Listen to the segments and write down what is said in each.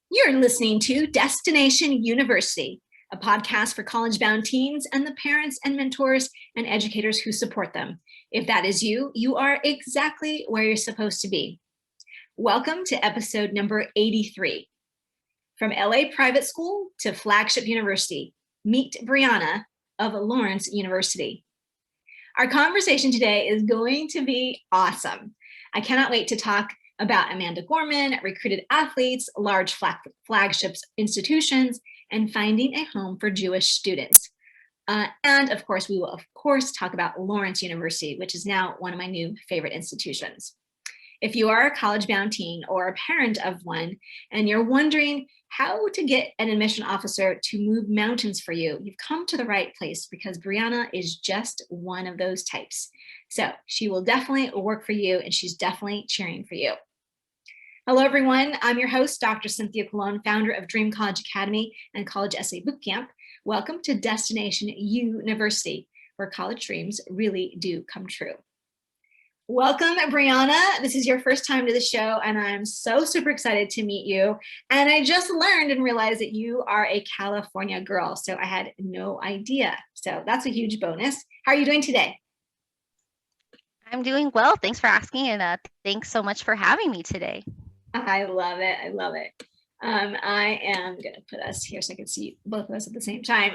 You're listening to Destination University, a podcast for college-bound teens and the parents and mentors and educators who support them. If that is you, you are exactly where you're supposed to be. Welcome to episode number 83. From LA Private School to Flagship University, meet Briana of Lawrence University. Our conversation today is going to be awesome. I cannot wait to talk about Amanda Gorman, recruited athletes, large flagships institutions, and finding a home for Jewish students. And of course, we will of course talk about Lawrence University, which is now one of my new favorite institutions. If you are a college-bound teen or a parent of one, and you're wondering how to get an admission officer to move mountains for you, you've come to the right place because Brianna is just one of those types. So she will definitely work for you, and she's definitely cheering for you. Hello, everyone. I'm your host, Dr. Cynthia Colon, founder of Dream College Academy and College Essay Bootcamp. Welcome to Destination University, where college dreams really do come true. Welcome, Brianna. This is your first time to the show, and I'm so super excited to meet you. And I just learned and realized that you are a California girl, so I had no idea. So that's a huge bonus. How are you doing today? I'm doing well. Thanks for asking, and thanks so much for having me today. I love it. I love it. I am going to put us here so I can see both of us at the same time.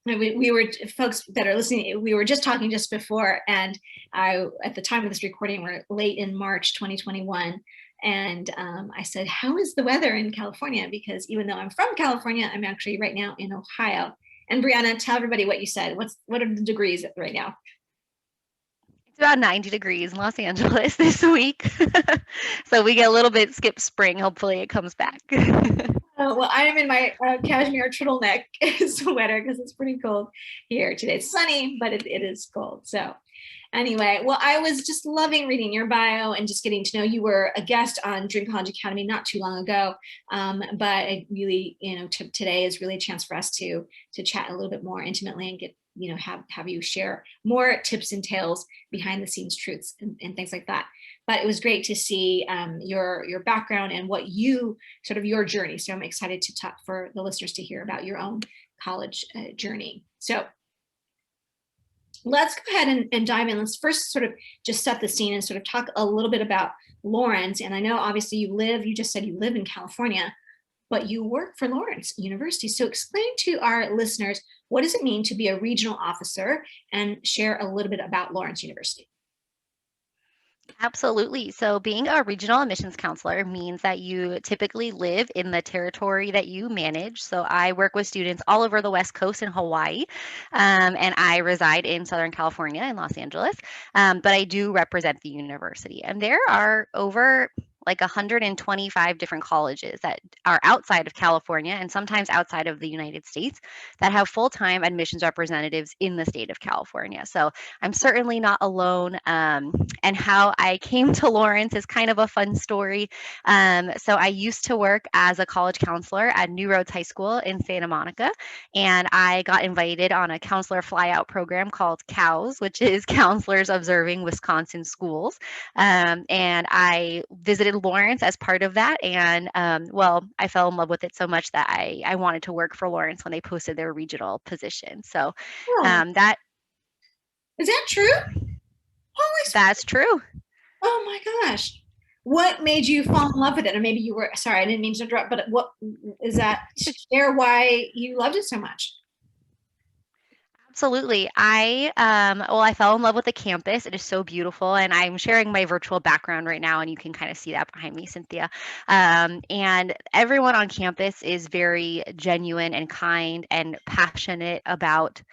We were, folks that are listening, we were just talking just before, and at the time of this recording, we're late in March 2021. And I said, how is the weather in California? Because even though I'm from California, I'm actually right now in Ohio. And Brianna, tell everybody what you said. What are the degrees right now? It's about 90 degrees in Los Angeles this week. So we get a little bit skip spring. Hopefully it comes back. Well, I am in my cashmere turtleneck sweater because it's pretty cold here today. It's sunny, but it is cold. So anyway, well, I was just loving reading your bio and just getting to know you. Were a guest on Dream College Academy not too long ago, but I really, today is really a chance for us to chat a little bit more intimately and get, have you share more tips and tales, behind the scenes truths and things like that. But it was great to see your background and what you sort of your journey. So I'm excited to talk for the listeners to hear about your own college journey. So let's go ahead and dive in. Let's first sort of just set the scene and sort of talk a little bit about Lawrence. And I know obviously you just said you live in California, but you work for Lawrence University. So explain to our listeners, what does it mean to be a regional officer, and share a little bit about Lawrence University. Absolutely. So being a regional admissions counselor means that you typically live in the territory that you manage. So I work with students all over the West Coast and Hawaii, and I reside in Southern California in Los Angeles, but I do represent the university. And there are over like 125 different colleges that are outside of California and sometimes outside of the United States that have full-time admissions representatives in the state of California. So I'm certainly not alone. And how I came to Lawrence is kind of a fun story. So I used to work as a college counselor at New Roads High School in Santa Monica, and I got invited on a counselor flyout program called COWS, which is Counselors Observing Wisconsin Schools. And I visited Lawrence as part of that, and I fell in love with it so much that I wanted to work for Lawrence when they posted their regional position. So that is that true? That's true. Oh my gosh. What made you fall in love with it? Or maybe you were, sorry, I didn't mean to interrupt, but what is that? Share why you loved it so much. Absolutely. I fell in love with the campus. It is so beautiful. And I'm sharing my virtual background right now, and you can kind of see that behind me, Cynthia. And everyone on campus is very genuine and kind and passionate about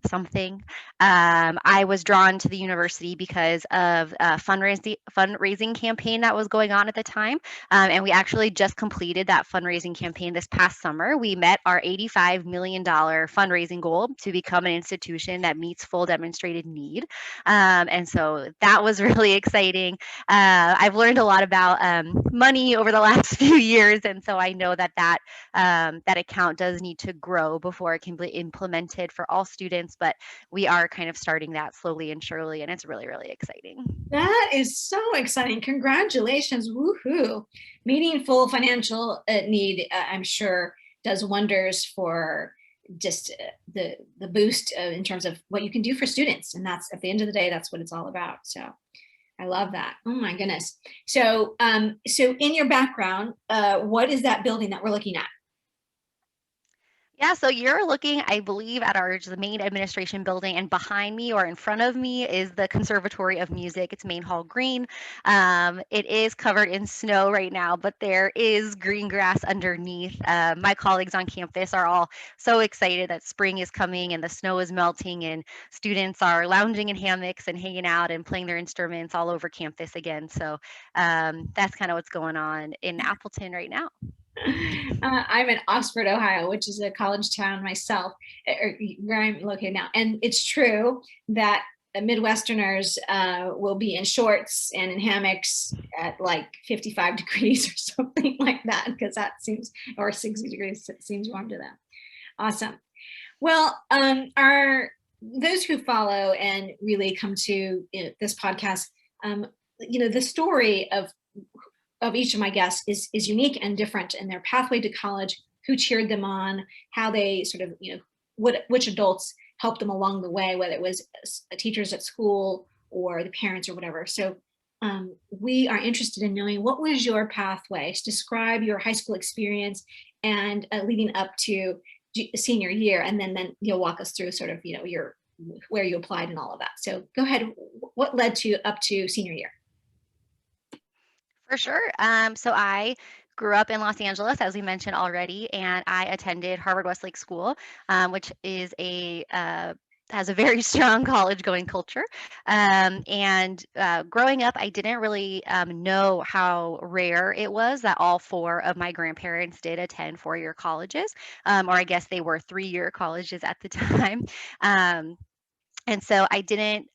something. I was drawn to the university because of a fundraising campaign that was going on at the time. And we actually just completed that fundraising campaign this past summer. We met our $85 million fundraising goal to become an institution that meets full demonstrated need. And so that was really exciting. I've learned a lot about money over the last few years. And so I know that account does need to grow before it can be implemented for all students students, but we are kind of starting that slowly and surely, and it's really, really exciting. That is so exciting. Congratulations. Woohoo. Meeting full financial need, I'm sure, does wonders for just the boost in terms of what you can do for students. And that's, at the end of the day, that's what it's all about. So I love that. Oh my goodness. So, so in your background, what is that building that we're looking at? Yeah, so you're looking, I believe, at the main administration building, and behind me or in front of me is the Conservatory of Music. It's Main Hall Green. It is covered in snow right now, but there is green grass underneath. My colleagues on campus are all so excited that spring is coming and the snow is melting, and students are lounging in hammocks and hanging out and playing their instruments all over campus again. So that's kind of what's going on in Appleton right now. I'm in Oxford, Ohio, which is a college town myself, where I'm located now. And it's true that Midwesterners will be in shorts and in hammocks at like 55 degrees or something like that, because that seems, or 60 degrees seems warm to them. Awesome. Well, those who follow and really come to this podcast, the story of each of my guests is unique and different in their pathway to college, who cheered them on, how they sort of, which adults helped them along the way, whether it was teachers at school or the parents or whatever. So we are interested in knowing, what was your pathway? Describe your high school experience and leading up to senior year, and then you'll walk us through sort of, your where you applied and all of that. So go ahead. What led to up to senior year? For sure. So I grew up in Los Angeles, as we mentioned already, and I attended Harvard Westlake School, which is has a very strong college-going culture. And growing up, I didn't really know how rare it was that all four of my grandparents did attend four-year colleges, or I guess they were three-year colleges at the time. And so I didn't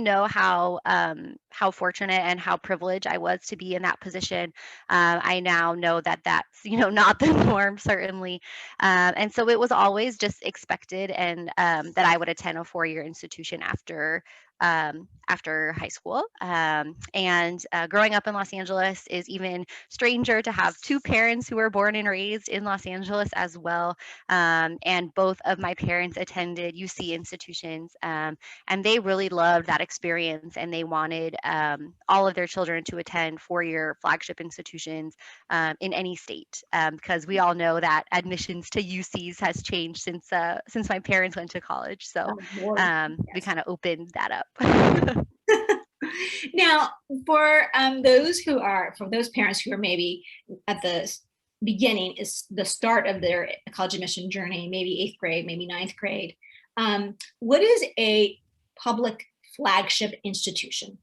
know how fortunate and how privileged I was to be in that position. I now know that that's not the norm, certainly. And so it was always just expected, and that I would attend a four-year institution after high school. And growing up in Los Angeles is even stranger, to have two parents who were born and raised in Los Angeles as well. And both of my parents attended UC institutions, and they really loved that experience, and they wanted all of their children to attend four-year flagship institutions in any state, because we all know that admissions to UCs has changed since my parents went to college. So we kind of opened that up. Now, for those parents who are maybe at the beginning, is the start of their college admission journey, maybe eighth grade, maybe ninth grade, what is a public flagship institution?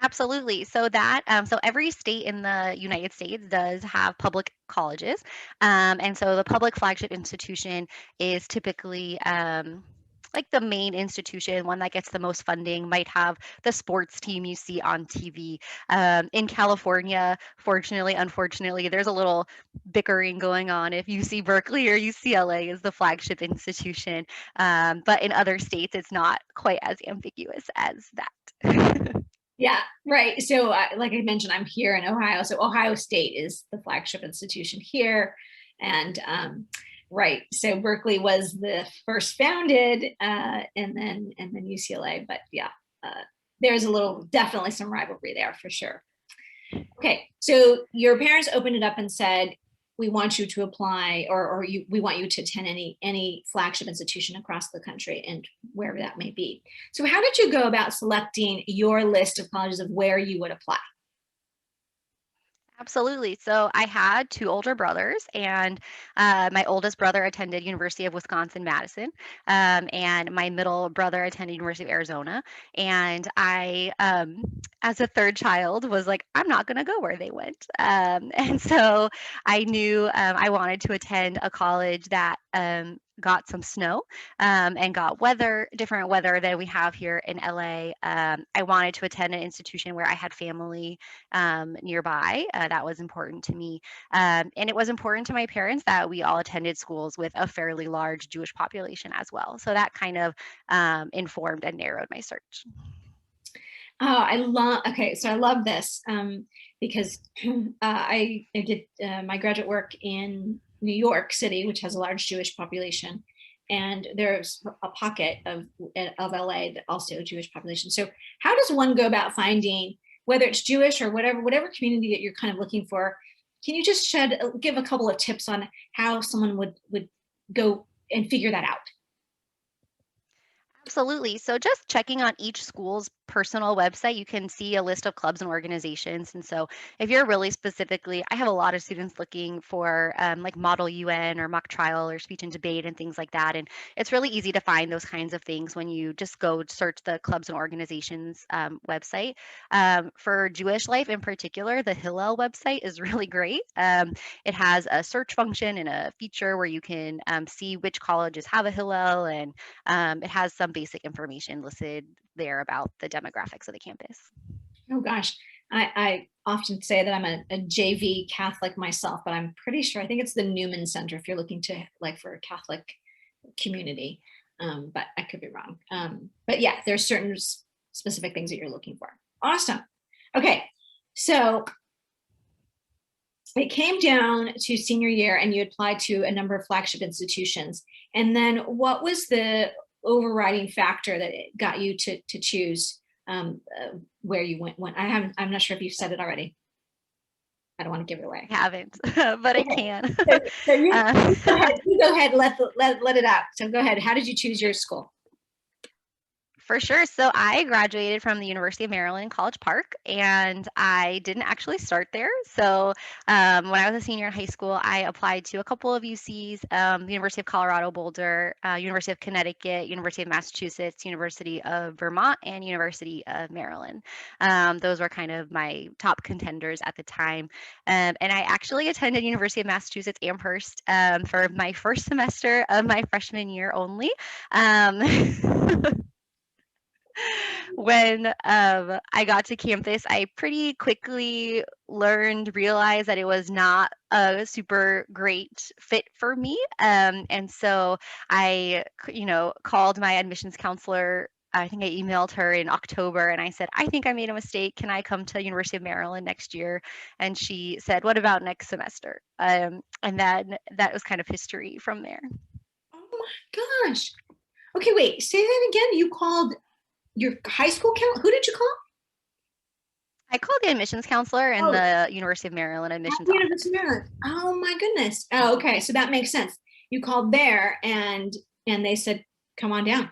Absolutely. So every state in the United States does have public colleges, and so the public flagship institution is typically like the main institution, one that gets the most funding, might have the sports team you see on TV. In California, fortunately, unfortunately, there's a little bickering going on if UC Berkeley or UCLA is the flagship institution. But in other states, it's not quite as ambiguous as that. Yeah, right. So like I mentioned, I'm here in Ohio. So Ohio State is the flagship institution here. And right, so Berkeley was the first founded, and then UCLA. But yeah, there's definitely some rivalry there for sure. Okay, so your parents opened it up and said, we want you to apply, or we want you to attend any flagship institution across the country, and wherever that may be. So how did you go about selecting your list of colleges of where you would apply? Absolutely. So I had two older brothers, and my oldest brother attended University of Wisconsin-Madison, and my middle brother attended University of Arizona. And I, as a third child, was like, I'm not going to go where they went. And so I knew I wanted to attend a college that got some snow and got different weather than we have here in LA. I wanted to attend an institution where I had family nearby. That was important to me. And it was important to my parents that we all attended schools with a fairly large Jewish population as well. So that kind of informed and narrowed my search. Oh, okay, so I love this because I did my graduate work in New York City, which has a large Jewish population. And there's a pocket of LA that also Jewish population. So how does one go about finding, whether it's Jewish or whatever community that you're kind of looking for? Can you just give a couple of tips on how someone would go and figure that out? Absolutely. So just checking on each school's personal website, you can see a list of clubs and organizations. And so if you're really specifically, I have a lot of students looking for like Model UN or mock trial or speech and debate and things like that. And it's really easy to find those kinds of things when you just go search the clubs and organizations website. For Jewish life in particular, the Hillel website is really great. It has a search function and a feature where you can see which colleges have a Hillel, and it has some basic information listed there about the demographics of the campus. Oh gosh, I often say that I'm a JV Catholic myself, but I'm pretty sure, I think it's the Newman Center if you're looking to like for a Catholic community. But I could be wrong. But yeah, there's certain specific things that you're looking for. Awesome. Okay, so it came down to senior year and you applied to a number of flagship institutions. And then what was the overriding factor that got you to choose where you went? I'm not sure if you've said it already. I don't want to give it away. I haven't, but I Okay. can. So you go ahead, let it out. So go ahead. How did you choose your school? For sure. So I graduated from the University of Maryland in College Park, and I didn't actually start there. So when I was a senior in high school, I applied to a couple of UCs, the University of Colorado Boulder, University of Connecticut, University of Massachusetts, University of Vermont, and University of Maryland. Those were kind of my top contenders at the time. And I actually attended University of Massachusetts Amherst for my first semester of my freshman year only. When I got to campus, I pretty quickly realized that it was not a super great fit for me. And so I, called my admissions counselor. I think I emailed her in October and I said, I think I made a mistake. Can I come to University of Maryland next year? And she said, what about next semester? And then that was kind of history from there. Oh my gosh. Okay, wait, say that again. You called your high school count? Who did you call? I called the admissions counselor in the University of Maryland admissions office. University of Maryland. Oh my goodness. Oh, okay. So that makes sense. You called there and they said, come on down.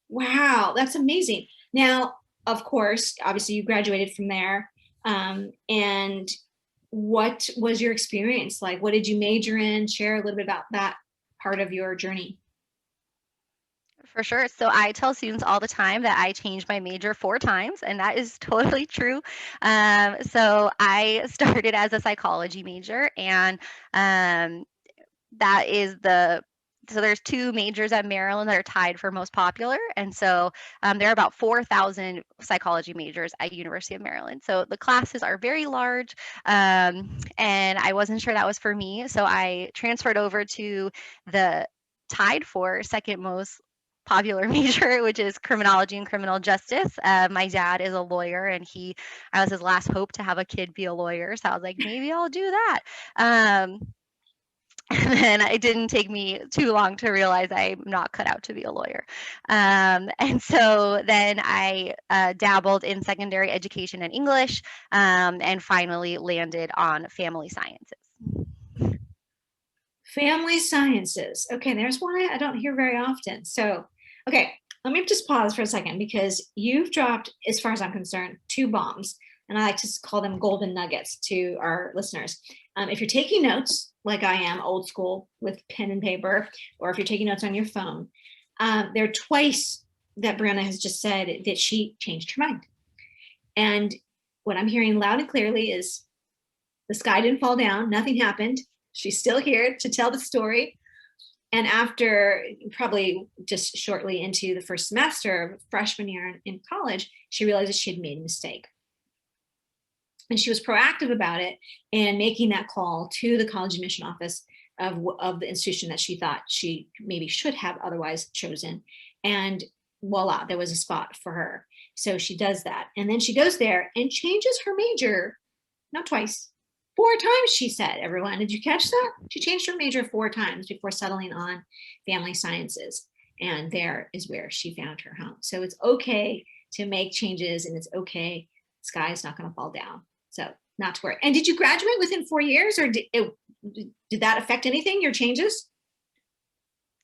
Wow, that's amazing. Now, of course, obviously you graduated from there. And what was your experience like? What did you major in? Share a little bit about that part of your journey. For sure. So I tell students all the time that I changed my major 4 times, and that is totally true. So I started as a psychology major, and that is so there's 2 majors at Maryland that are tied for most popular. And so there are about 4,000 psychology majors at University of Maryland. So the classes are very large, and I wasn't sure that was for me. So I transferred over to the tied for second most popular major, which is criminology and criminal justice. My dad is a lawyer, and I was his last hope to have a kid be a lawyer. So I was like, maybe I'll do that. And then it didn't take me too long to realize I'm not cut out to be a lawyer. And so then I dabbled in secondary education and English, and finally landed on family sciences. Family sciences. Okay, there's one I don't hear very often. So, okay, let me just pause for a second because you've dropped, as far as I'm concerned, 2 bombs. And I like to call them golden nuggets to our listeners. If you're taking notes, like I am, old school with pen and paper, or if you're taking notes on your phone, there are twice that Brianna has just said that she changed her mind. And what I'm hearing loud and clearly is the sky didn't fall down, nothing happened. She's still here to tell the story. And after probably just shortly into the first semester of freshman year in college, she realized that she had made a mistake. And she was proactive about it and making that call to the college admission office of the institution that she thought she maybe should have otherwise chosen. And voila, there was a spot for her. So she does that. And then she goes there and changes her major, not twice, 4 times, she said. Everyone, did you catch that? She changed her major 4 times before settling on family sciences. And there is where she found her home. So it's okay to make changes, and it's okay. The sky is not going to fall down. So not to worry. And did you graduate within 4 years, or did that affect anything, your changes?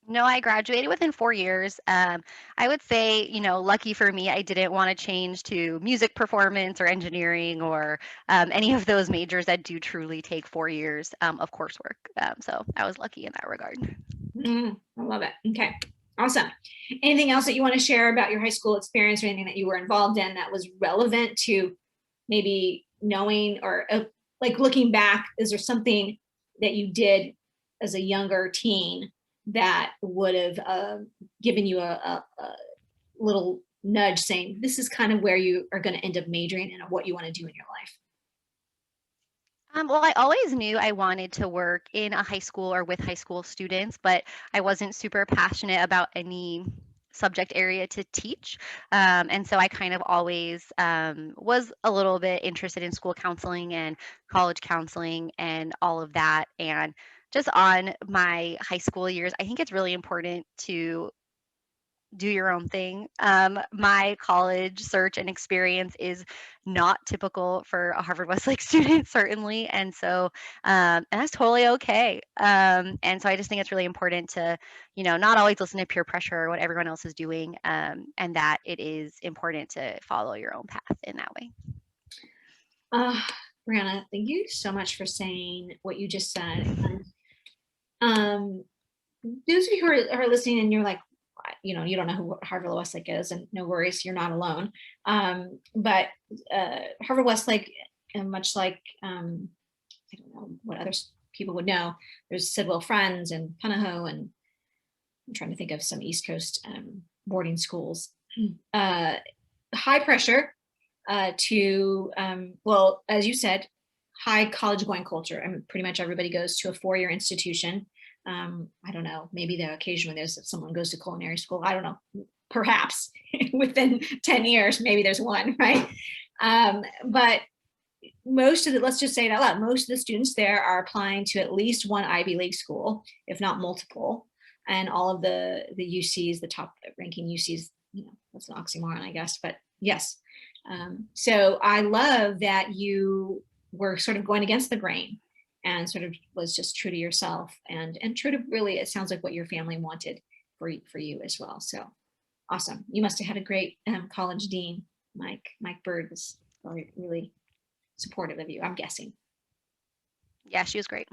No, I graduated within 4 years. I would say, lucky for me, I didn't want to change to music performance or engineering or any of those majors that do truly take 4 years of coursework. So I was lucky in that regard. I love it. Okay, awesome. Anything else that you want to share about your high school experience, or anything that you were involved in that was relevant to maybe knowing, or like looking back, is there something that you did as a younger teen that would have given you a little nudge saying, this is kind of where you are going to end up majoring and what you want to do in your life? Well, I always knew I wanted to work in a high school or with high school students, but I wasn't super passionate about any subject area to teach. And so I kind of always was a little bit interested in school counseling and college counseling and all of that. And just on my high school years, I think it's really important to do your own thing. My college search and experience is not typical for a Harvard Westlake student, certainly. And that's totally okay. And so I just think it's really important to, not always listen to peer pressure or what everyone else is doing, and that it is important to follow your own path in that way. Brianna, thank you so much for saying what you just said. And those of you who are listening and you're like, you don't know who Harvard Westlake is, and no worries, you're not alone. But Harvard Westlake, and much like, I don't know what other people would know, there's Sidwell Friends and Punahou, and I'm trying to think of some East Coast boarding schools. High pressure to, well, as you said, high college going culture. I mean, pretty much everybody goes to a 4-year institution. I don't know, maybe the occasion when there's someone goes to culinary school, I don't know, perhaps within 10 years, maybe there's one, right? But most of the, let's just say it out loud, most of the students there are applying to at least one Ivy League school, if not multiple. And all of the UCs, the top ranking UCs, that's an oxymoron, I guess, but yes. So I love that you were sort of going against the grain and sort of was just true to yourself and true to, really, it sounds like what your family wanted for you as well. So awesome. You must have had a great college dean. Mike Bird was really supportive of you, I'm guessing. Yeah, she was great.